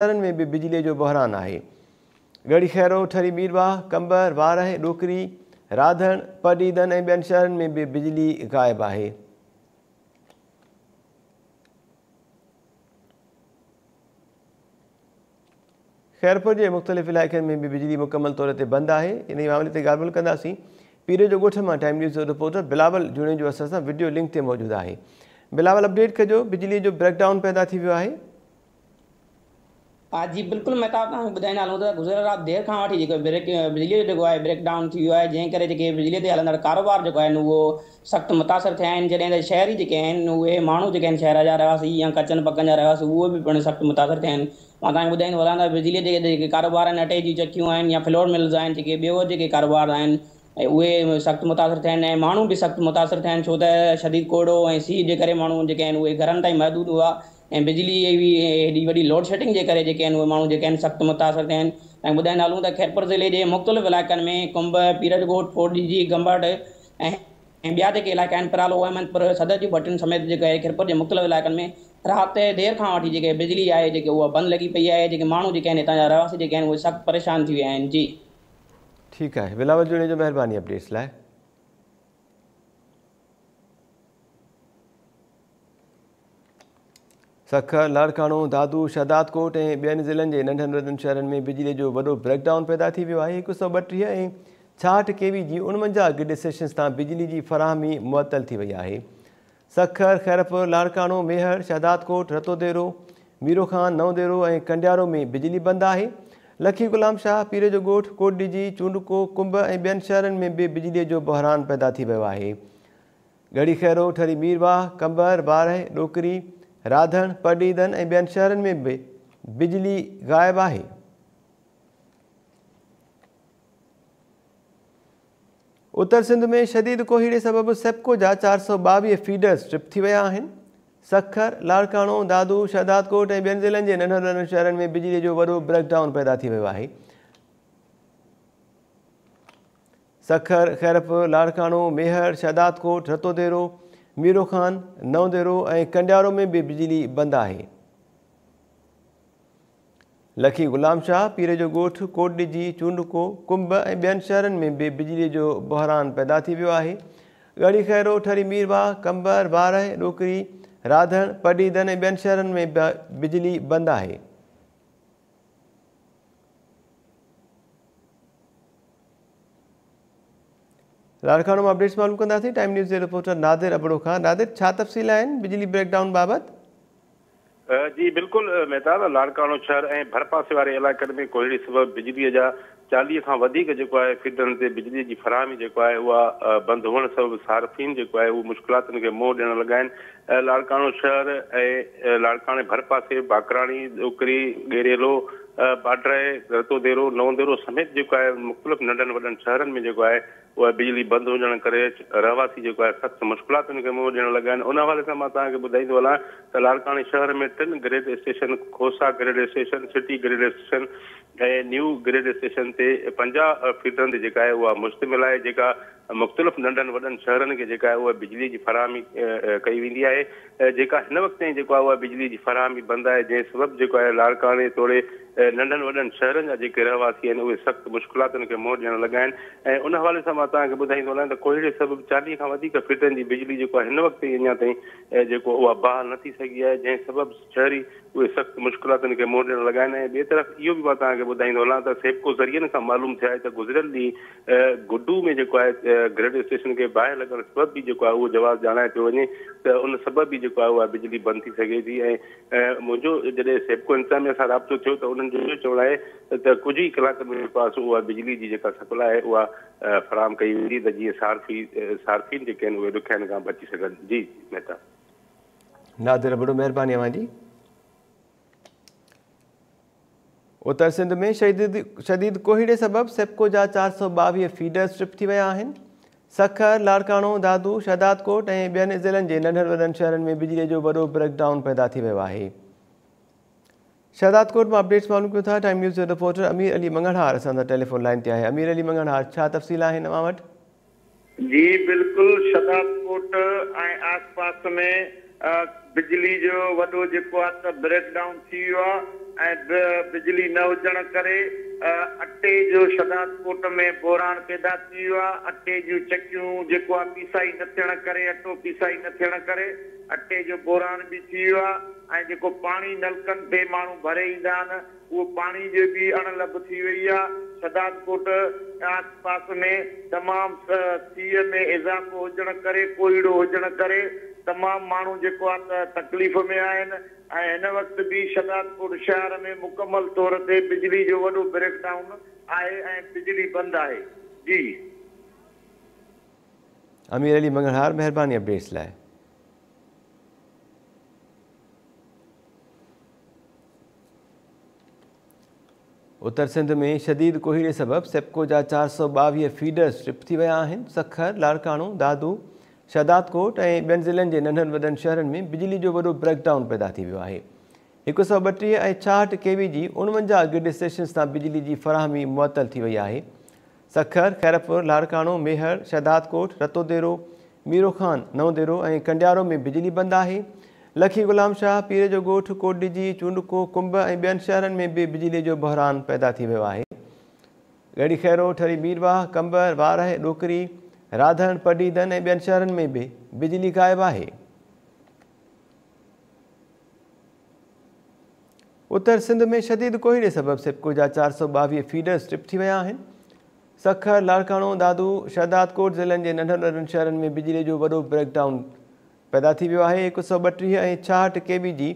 शहरनि में भी बिजली जो बहरान आहे। गढ़ी खैरो, ठरी मीरवाह, कंबर, वारह, डोकरी, राधण, पडीदन ऐं ॿियनि शहरनि में भी बिजली गायब आहे। खैरपुर के मुख़्तलिफ़ इलाक़नि में भी बिजली मुकम्मल तौर ते बंदि आहे। इन मामले ते ॻाल्हि ॿोल कंदासीं। पीरे जो ॻोठ मां टाइम न्यूज़ जो रिपोर्टर बिलावल जुणे जो असां सां वीडियो लिंक ते मौजूदु आहे। बिलावल, अपडेट कजो, बिजली जो ब्रेकडाउन पैदा थी वियो आहे। जी बिल्कुल, मैं तव्हांखे ॿुधाईंदा हलूं त गुज़िरियल राति देर खां वठी बिजली जो जेको आहे ब्रेकडाउन थी वियो आहे, जंहिं करे जेके बिजली ते हलंदड़ कारोबार जेको आहिनि उहो सख़्तु मुतासिर थिया आहिनि। जॾहिं त शहरी जेके आहिनि उहे माण्हू जेके आहिनि शहर जा रहवासी या कचनि पकनि जा रहवासी उहे बि पिणु सख़्तु मुतासिर थिया आहिनि। मां तव्हांखे ॿुधाईंदो हलां त बिजलीअ जे जेके कारोबार आहिनि, अटे जी चक्कियूं आहिनि या फ्लोर मिल्स आहिनि, जेके ॿियो जेके कारोबार आहिनि उहे सख़्तु मुतासिर थिया आहिनि ऐं माण्हू बि सख़्तु मुतासिर थिया आहिनि। छो त शदीद कोड़ो ऐं सीउ जे करे माण्हू जेके आहिनि उहे घरनि ताईं महदूद हुआ ऐं बिजली बि हेॾी वॾी लोड शेडिंग जे करे जेके आहिनि उहे माण्हू जेके आहिनि सख़्तु मुतासिर थिया आहिनि। ऐं ॿुधाईंदा हलूं त खैरपुर ज़िले जे मुख़्तलिफ़ इलाइक़नि में कुंभ, पीरजगोट, फोडीजी, गंबड़ ऐं ॿिया जेके इलाइक़ा आहिनि परालो, अहमदपुर, सदर जूं भटियुनि समेत जेके आहे खैरपुर जे मुख़्तलिफ़ इलाइक़नि में राति देर खां वठी जेके बिजली आहे जेके उहा बंदि लॻी पई आहे। जेके माण्हू जेके आहिनि हितां जा रहवासी जेके आहिनि उहे सख़्तु परेशान थी विया आहिनि। जी ठीकु आहे, बिलावल जुणे जो महिरबानी अपडेट्स लाइ। सखर, लाड़काणो, दादू, शहदादकोट ऐं ॿियनि ज़िलनि जे नंढनि वॾनि शहरनि में बिजली जो वॾो ब्रेकडाउन पैदा थी वियो आहे। 132 ऐं 66 kV जी 49 ग्रिड स्टेशन्स तां बिजली जी फ़राहमी मुअतल थी वई आहे। सखर, खैरपुर, लाड़काणो, मेहर, शहदादकोट, रतोदेरो, मीरोखान, नवदेरो ऐं कंडियारो में बिजली बंदि आहे। लखी गुलाम शाह, पीरे जो ॻोठ, कोटडीजी, चूंडको, कुंभ ऐं ॿियनि शहरनि में बि बिजलीअ जो बहरान पैदा थी वियो आहे। गढ़ी खैरो, ठरी मीरवाह, कंबर, वारह, डोकरी, राधण, पडीदन ऐं ॿियनि शहरनि में भी बिजली गायब आहे। उत्तर सिंध में शदीद कोहीड़े सबबि सेप्को जा 422 फीडर्स ट्रिप थी विया आहिनि। सखर, लाड़काणो, दादू, शहदादकोट ऐं ॿियनि ज़िलनि जे नंढनि वॾनि शहरनि में बिजली जो वॾो ब्रेकडाउन पैदा थी वियो आहे। सखर, खैरपुर, लाड़काणो, मेहर, शहदादकोट, रतोदेरो, मीरोखान, नवदेरो ऐं कंडियारो में भी बिजली बंदि आहे। लखी गुलाम शाह, पीरे जो ॻोठ, कोटडीजी, चूंडको, कुंभ ऐं ॿियनि शहरनि में भी बिजली जो बहरान पैदा थी वियो आहे। गढ़ी खैरो, ठरी मीरवाह, कंबर, वारह, डोकरी, राधण, पडीदन ऐं ॿियनि शहरनि में बिजली बंदि आहे। लाड़काणो में अपडेट्स मालूम कंदासीं। टाइम न्यूज़ जे रिपोर्टर नादिर अबड़ो खां। नादिर, छा तफ़सील आहिनि बिजली ब्रेकडाउन बाबति? जी बिल्कुल मेहताब, लाड़काणो शहर ऐं भरपासे वारे इलाइक़नि में कोहीड़े सबबि बिजलीअ जा 40 खां वधीक जेको आहे फीडरनि ते बिजली जी फराहमी जेको आहे उहा बंदि हुअण सबबि सार्फिन जेको आहे उहो मुश्किलातुनि खे मुंहुं ॾियण लॻा आहिनि। लाड़काणो शहर ऐं लाड़काणे भरपासे, बाकराणी, डोकरी, गेरेलो, बाड्राए, रतोदेरो, नवदेरो समेत जेको आहे मुख़्तलिफ़ नंढनि वॾनि शहरनि में जेको आहे उहा बिजली बंदि हुजण करे रहवासी जेको आहे सख़्तु मुश्किलातुनि खे मुंहुं ॾियण लॻा आहिनि। उन हवाले सां मां तव्हांखे ॿुधाईंदो हलां त लाड़काणे शहर में 3 grid station, Khosa grid station, city grid station ऐं न्यू ग्रिड स्टेशन ते 50 फीडरनि ते जेका आहे उहा मुश्तमिल आहे, जेका मुख़्तलिफ़ नंढनि वॾनि शहरनि खे जेका आहे उहा बिजली जी फराहमी कई वेंदी आहे। जेका हिन वक़्त ताईं जेको आहे उहा बिजली जी फराहमी बंदि आहे, जंहिं सबबि जेको आहे लाड़काणे तोड़े नंढनि वॾनि शहरनि जा जेके रहवासी आहिनि उहे सख़्तु मुश्किलातुनि खे मुंहुं ॾियण लॻा आहिनि। ऐं उन हवाले सां मां तव्हांखे ॿुधाईंदो हलां त कोहीड़े सबबि 40 खां वधीक फीडरनि जी बिजली जेको आहे हिन वक़्त ताईं अञा ताईं जेको उहा बहाल न थी सघी आहे, जंहिं सबबि शहरी उहे सख़्तु मुश्किलातुनि खे मुंहुं ॾियण लॻा आहिनि। ऐं ॿिए तरफ़ इहो बि मां तव्हांखे ॿुधाईंदो हलां त सेप्को ज़रियनि खां मालूम थियो आहे त गुज़िरियल ॾींहुं गुड्डू में जेको आहे ग्रिड स्टेशन खे बाहि लॻण सबबि बि जेको आहे उहो जवाबु ॼाणाए पियो वञे त उन सबबि बि जेको आहे उहा बिजली बंदि थी सघे थी। ऐं मुंहिंजो जॾहिं सेप्को इंतज़ामिया सां राब्तो थियो त उन्हनि जो इहो चवणु आहे त कुझु ई कलाकनि में जेको आहे उहा बिजली जी जेका सप्लाई आहे उहा फराहम कई वेंदी त जीअं सार्फिन जेके आहिनि उहे ॾुखियाईनि खां बची सघनि। जी मेहता नादिर बड़ो महिरबानी अव्हांजी। उत्तर सिंध में शदीद कोहीड़े सबबि सेप्को जा 422 फीडर्स ट्रिप थी विया आहिनि। सखर, लाड़काणो, दादू, शहदादकोट ऐं ॿियनि ज़िलनि जे नंढनि वॾनि शहरनि में बिजलीअ जो वॾो ब्रेकडाउन पैदा थी वियो आहे। शहदादकोट में अपडेट्स मालूम कयूं था। टाइम न्यूज़ जो रिपोर्टर अमीर अली मंगणहार असां सां टेलीफोन लाइन ते आहे। अमीर अली मंगणहार, छा तफ़सील आहिनि अव्हां वटि? जी बिल्कुल, शहदादकोट ऐं आस पास में बिजली जो वॾो जेको आहे त ब्रेकडाउन थी वियो आहे। ऐं बिजली न हुजण करे अटे जो शदादकोट में बहिराण पैदा थी वियो आहे। अटे जूं चकियूं जेको आहे पीसाई न थियण करे, अटो पीसाई न थियण करे अटे जो बहिराण बि थी वियो आहे। ऐं जेको पाणी नलकनि ते माण्हू भरे ईंदा आहिनि उहो पाणी जो बि अणलभ थी वई आहे। शदादकोट आस पास में तमामु सीअ में इज़ाफ़ो हुजण करे, कोहीड़ो हुजण करे तमामु माण्हू जेको आहे तकलीफ़ में आहिनि। ऐं हिन वक़्तु बि शदादकोट शहर में मुकमल तौर ते बिजली जो वॾो ब्रेकडाउन आहे ऐं बिजली बंदि आहे। जी अमीर अली मंगलहार, महिरबानी अपडेट्स लाइ। उत्तर सिंध में शदीद कोहीड़े सबब सेप्को जा 422 फीडर्स ट्रिप थी विया आहिनि। सखर, लाड़काणो, दादू, शदादकोट ऐं ॿियनि ज़िलनि जे नंढनि वॾनि शहरनि में बिजली जो वॾो ब्रेकडाउन पैदा थी वियो आहे। 132 ऐं 66 kV जी 49 ग्रिड स्टेशन्स तां बिजली जी फ़राहमी मुअतल थी वई आहे। सखर, खैरपुर, लाड़काणो, मेहर, शदादकोट, रतोदेरो, मीरो खान, नवदेरो ऐं कंडियारो में बिजली बंदि आहे। लखी गुलाम शाह, पीर जो ॻोठ, कोटडिजी, चूंडको, कुंभ ऐं ॿियनि शहरनि में बि बिजली जो बहिरान पैदा थी वियो आहे। गढ़ी खैरो, ठरी मीरवाह, कंबर, वारह, ॾोकरी, राधण, पडीदन ऐं ॿियनि शहरनि में बि बिजली ग़ाइबु आहे। उत्तर सिंध में शदीद कोहीड़े सबब सेप्को जा 422 फीडर्स ट्रिप थी विया आहिनि। सखर, लाड़काणो, दादू, शहदादकोट ज़िलनि जे नंढनि वॾनि शहरनि में बिजली जो वॾो ब्रेकडाउन पैदा थी वियो आहे। 132 ऐं 66 kV जी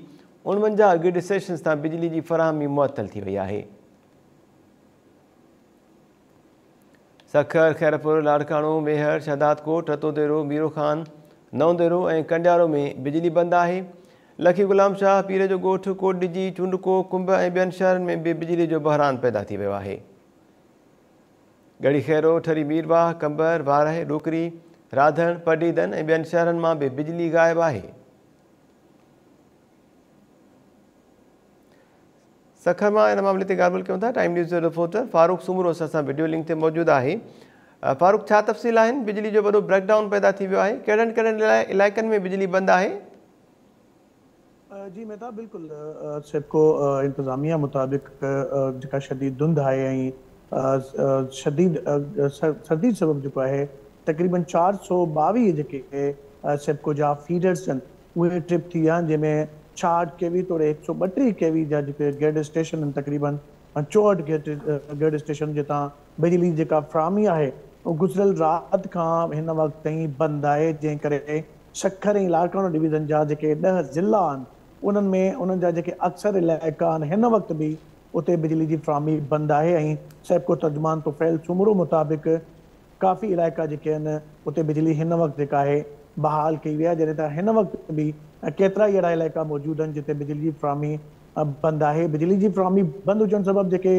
49 ग्रिड स्टेशन्स तां बिजली जी फ़राहमी मुअतल थी वई आहे। सखर, खैरपुर, लाड़काणो, मेहर, शहदादकोट, रतोदेरो, मीरो खान, नवदेरो ऐं कंडियारो में बिजली बंदि आहे। लखी गुलाम शाह, पीर जो ॻोठ, कोटडिजी, चूंडको, कुंभ ऐं ॿियनि शहरनि में बि बिजली जो बहिरान पैदा थी वियो आहे। गढ़ी खैरो, ठरी मीरवाह, कंबर, वारह, ॾोकरी, राधण, पडीदन ऐं ॿियनि शहरनि मां बि बिजली ग़ाइबु आहे। सखर मां इन मामले ते ॻाल्हि कयूं था। टाइम न्यूज़ जो रिपोर्टर फारूक सुमरो असां सां वीडियो लिंक ते मौजूदु आहे। फारूक, छा तफ़सील आहिनि? बिजली जो वॾो ब्रेकडाउन पैदा थी वियो आहे, कहिड़नि कहिड़नि इलाइक़नि में बिजली बंदि आहे? जी मेहता, बिल्कुलु सेप्को इंतज़ामिया मुताबिक़ जेका शदीद धुंध आहे ऐं शदीद सर्दी सबब जेको आहे तक़रीबन 422 जेके सेप्को जा फीडर्स आहिनि उहे ट्रिप थी विया आहिनि, जंहिंमें 66 kV तोड़े 132 kV जा जेके ग्रिड स्टेशन आहिनि तक़रीबन 64 ग्रिड स्टेशन जे तां बिजली जेका फ़राहमी आहे उहो गुज़िरियल राति खां हिन वक़्तु ताईं बंदि आहे। जंहिं करे सखर ऐं लाड़काणो डिवीज़न जा जेके 10 ज़िला आहिनि उन्हनि में उन्हनि जा जेके अक्सर इलाइक़ा आहिनि हिन वक़्तु बि उते बिजली जी फ़राहमी बंदि आहे। ऐं सेप्को तर्जुमान तुफ़ैल सुमरो मुताबिक़ काफ़ी इलाइक़ा जेके आहिनि उते बिजली हिन वक़्तु जेका आहे बहाल कई वई आहे, जॾहिं त हिन वक़्तु बि केतिरा ई अहिड़ा इलाइक़ा मौजूदु आहिनि जिते बिजली जी फ़राहमी बंदि आहे। बिजली जी फ़राहमी बंदि हुजण सबबु जेके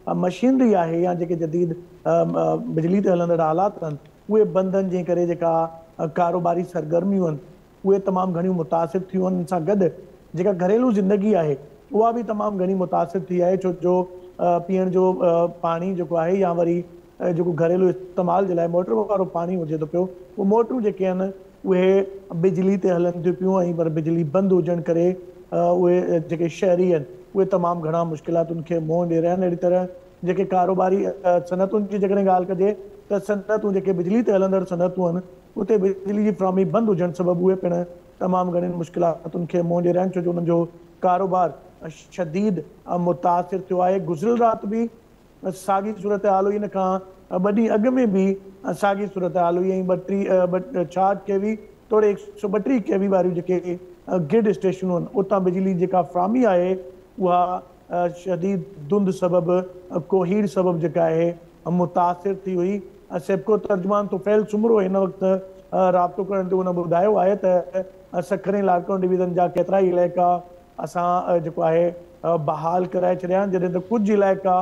मशीनरी आहे या जेके जदीद बिजली ते हलंदड़ आलात आहिनि उहे बंदि आहिनि, जंहिं करे जेका कारोबारी सरगर्मियूं आहिनि उहे तमामु घणियूं मुतासिर थियूं आहिनि। इन सां गॾु जेका घरेलू ज़िंदगी आहे उहा बि तमामु घणी मुतासिर थी आहे, छो जो पीअण जो पाणी जेको आहे या वरी जेको घरेलू इस्तेमाल जे लाइ मोटर वारो पाणी हुजे थो पियो, उहे मोटरूं जेके आहिनि उहे बिजली ते हलनि थियूं पियूं ऐं पर बिजली बंदि हुजण करे उहे जेके शहरी आहिनि उहे तमामु घणा मुश्किलातुनि खे मुंहुं ॾे रहिया आहिनि। अहिड़ी तरह जेके कारोबारी सनतुनि जी जेकॾहिं ॻाल्हि कजे त सनतूं जेके बिजली ते हलंदड़ सनतूं आहिनि उते बिजली जी फ़राहमी बंदि हुजण सबबु उहे पिणु तमामु घणनि मुश्किलातुनि खे मुंहुं ॾे रहिया आहिनि, छो जो उन्हनि जो कारोबार शदीद मुतासिर थियो आहे। गुज़िरियल राति बि साॻी सूरत हाल हुई, इन खां ॿ ॾींहं अॻु में बि साॻी सूरत हाल हुई। ऐं 66 kV तोड़े 132 kV वारियूं जेके ग्रिड स्टेशनूं आहिनि उतां बिजली जेका फ़राहमी आहे उहा शदीद धुंध सबबु कोहीड़ सबबु जेका आहे मुतासिर थी हुई। सेप्को तर्जुमान तुफ़ैल सुमरो हिन वक़्तु राब्तो करण ते हुन ॿुधायो आहे त सखर ऐं लाड़काणो डिवीज़न जा केतिरा ई इलाइक़ा असां जेको आहे बहाल कराए छॾिया आहिनि, जॾहिं त कुझु इलाइक़ा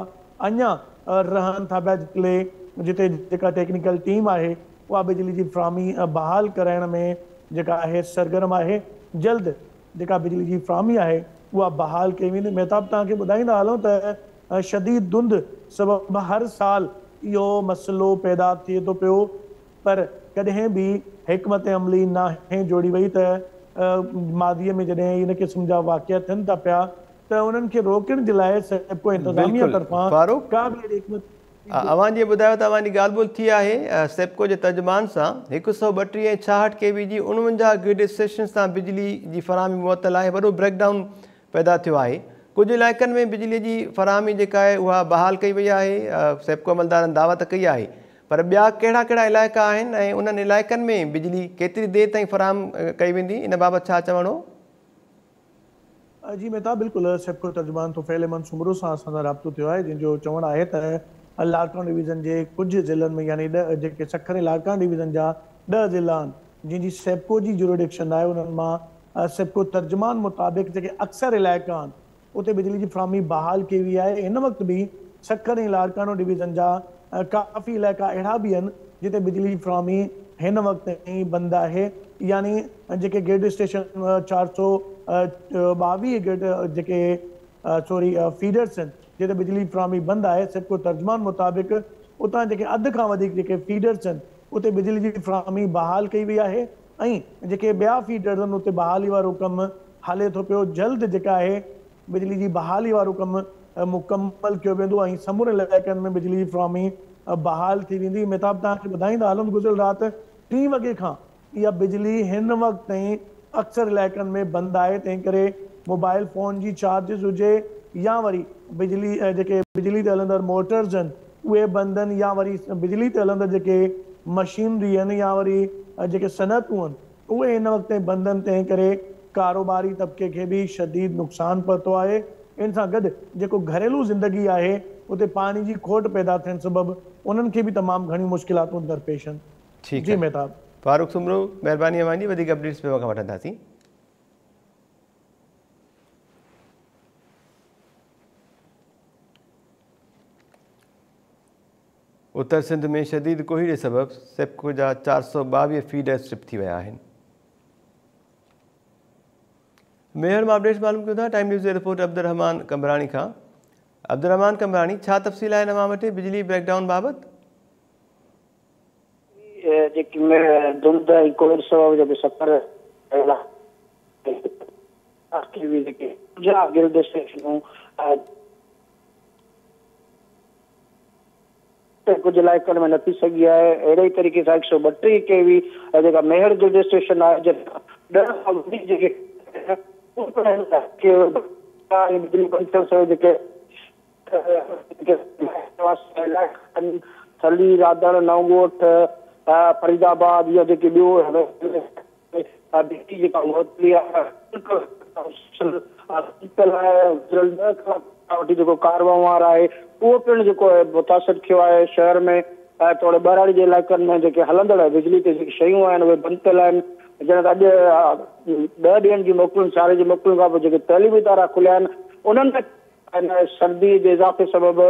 अञा रहनि था पिया जिते जेका टेक्निकल टीम आहे उहा बिजली जी फ़राहमी बहाल कराइण में जेका आहे सरगर्म आहे। जल्द जेका बिजली जी फ़राहमी आहे उहा बहाल कई वेंदी। महताब तव्हांखे ॿुधाईंदा हलूं त शदीद धुंध सबबु हर साल इहो मसइलो पैदा थिए थो पियो, पर कॾहिं बि हिकमत अमली नाहे जोड़ी वई त मादीअ में जॾहिं इन क़िस्म जा वाक़िया थियनि था पिया त उन्हनि खे रोकण जे लाइ सेप्को इंतज़ामिया बिल्कुलु। तरफ़ां फारूक, का बि अहिड़ी हिकमत अवां जी ॿुधायो त अवां जी ॻाल्हि ॿोल थी आहे सेप्को जे तर्जुमान सां 132 ऐं 66 kV जी 49 ग्रिड स्टेशन सां बिजली जी फराहमी मुअतल आहे। वॾो ब्रेकडाउन पैदा थियो आहे। कुझु इलाइक़नि में बिजली जी फराहमी जेका आहे उहा बहाल कई वई आहे। सेप्को अमलदारनि दावा त कई आहे, पर ॿिया कहिड़ा कहिड़ा इलाइक़ा आहिनि ऐं उन्हनि इलाइक़नि में बिजली केतिरी देरि ताईं फराहम कई वेंदी, इन बाबति छा चवणो? जी मेहताब, बिल्कुलु सेप्को तर्जुमान तोफ़ैल अहमद सुमरो सां असांजो राब्तो थियो आहे, जंहिंजो चवणु आहे त लाड़काना डिवीज़न जे कुझु ज़िलनि में यानी जेके सखर लाड़काना डिवीज़न जा 10 ज़िला आहिनि जंहिंजी सेप्को जी जुरिडिक्शन आहे, उन्हनि मां सेप्को तर्जुमान मुताबिक़ जेके अक्सर इलाइक़ा आहिनि उते बिजली जी फराहमी बहाल कई वई आहे। हिन वक़्तु बि सखर ऐं लाड़काना डिवीज़न जा काफ़ी इलाइक़ा अहिड़ा बि आहिनि जिते बिजली जी फराहमी हिन वक़्तु ताईं बंदि आहे। यानी जेके ग्रिड स्टेशन 422 ग्रिड जेके फीडर्स आहिनि जिते बिजली फराहमी बंदि आहे, सेप्को तर्जुमान मुताबिक़ उतां जेके अधु खां वधीक जेके फीडर्स आहिनि उते बिजली जी फराहमी बहाल कई वई आहे ऐं जेके ॿिया फीडर्स आहिनि उते बहाली वारो कमु हले थो पियो। जल्द जेका आहे बिजली जी बहाली वारो कमु मुकमल कयो वेंदो ऐं समूरे इलाइक़नि में बिजली जी फराहमी बहाल थी वेंदी। मेहताब तव्हांखे ॿुधाईंदा हलूं, गुज़िरियल राति 3 वॻे खां इहा बिजली हिन वक़्तु ताईं अक्सर इलाइक़नि में बंदि आहे। तंहिं करे मोबाइल फ़ोन जी चार्जिस हुजे या वरी बिजली जेके बिजली ते हलंदड़ मोटर्स आहिनि उहे बंदि आहिनि, या वरी बिजली ते हलंदड़ जेके मशीनरी आहिनि या वरी जेके सनअतूं आहिनि उहे हिन वक़्तु ताईं बंदि आहिनि। तंहिं करे कारोबारी तबिके खे बि शदीद नुक़सानु पहुतो आहे। इन सां गॾु जेको घरेलू ज़िंदगी आहे उते पाणी जी खोट पैदा थियण सबबि उन्हनि खे बि तमामु घणियूं मुश्किलातूं दरपेश आहिनि। ठीकु जी आहे मेहताब। फारूक सुमरो, महिरबानी अवां जी, वधीक अपडेट्स पे खां वठंदासीं। उत्तर सिंध में शदीद कोहीड़े सबबि सेप्को जा 422 फीडर स्ट्रिप थी विया आहिनि। मेयर मां अपडेट्स मालूम कयूं था टाइम न्यूज़ जे रिपोर्ट अब्दुर्रहमान कमरानी खां। अब्दुर्रहमान कमरानी, छा तफ़सील आहे अवां वटि बिजली ब्रेकडाउन बाबति? जेकी धुंध ऐं कोविड सबबि जेके सफ़र गिल्ड स्टेशनूं कुझु इलाइक़नि में न थी सघी आहे। अहिड़े ई तरीक़े सां 132 kV जेका मेहर गिल्ड स्टेशन आहे जेके बिजली बंदि थियण जेके थली राधण नवगोठ फरीदाबाद या जेके ॿियो जेका जेको कारवार आहे उहो पिणु जेको आहे मुतासिर थियो आहे शहर में। थोरे ॿाहिराड़ी जे इलाइक़नि में जेके हलंदड़ बिजली ते जेके शयूं आहिनि उहे बंदि थियल आहिनि। ॼण त अॼु 10 ॾींहंनि जी मोकलुनि सियारे जी मोकलुनि खां पोइ जेके तइलीमी इदारा खुलिया आहिनि उन्हनि में सर्दी जे इज़ाफ़े सबबि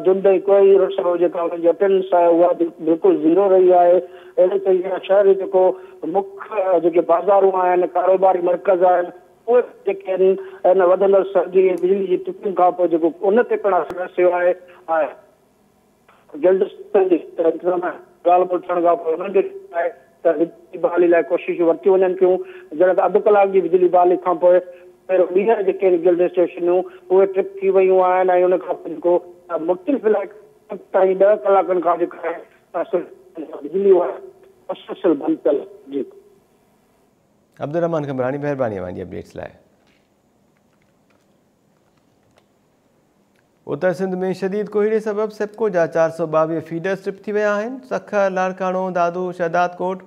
धुंध ऐं कोहीड़ सबबि जेका उन्हनि जी अटेंडेंस आहे उहा बिल्कुलु ज़ीरो रही आहे। अहिड़े तरीक़े सां शहर जेको मुख्य जेके बाज़ारूं आहिनि, कारोबारी मर्कज़ आहिनि, उहे जेके आहिनि हिन वधंदड़ सर्दी ऐं बिजली जी टिपियुनि खां पोइ जेको उन ते पिणु असरु थियो आहे। गिल्ड इंतज़ाम ॻाल्हि ॿोल थियण खां पोइ उन्हनि खे त बिजली बहाली लाइ कोशिशूं वरितियूं वञनि पियूं। ॼण त अधु कलाक जी बिजली बहाली खां पोइ पहिरियों ॿीहर जेके गिल्ड स्टेशनूं उहे ट्रिप थी वियूं आहिनि ऐं उन खां पोइ जेको मुख़्तलिफ़ इलाइक़नि ताईं 10 कलाकनि खां जेका आहे बिजली मुसलसल बंदि कयल। जी अब्दुर्रहमान कमरानी, महिरबानी अवां जी अपडेट्स लाइ। उत्तर सिंध में शदीद कोहीड़े सबबि सेप्को जा 422 फीडर स्ट्रिप थी विया आहिनि। सखर, लाड़कानो, दादू, शहदादकोट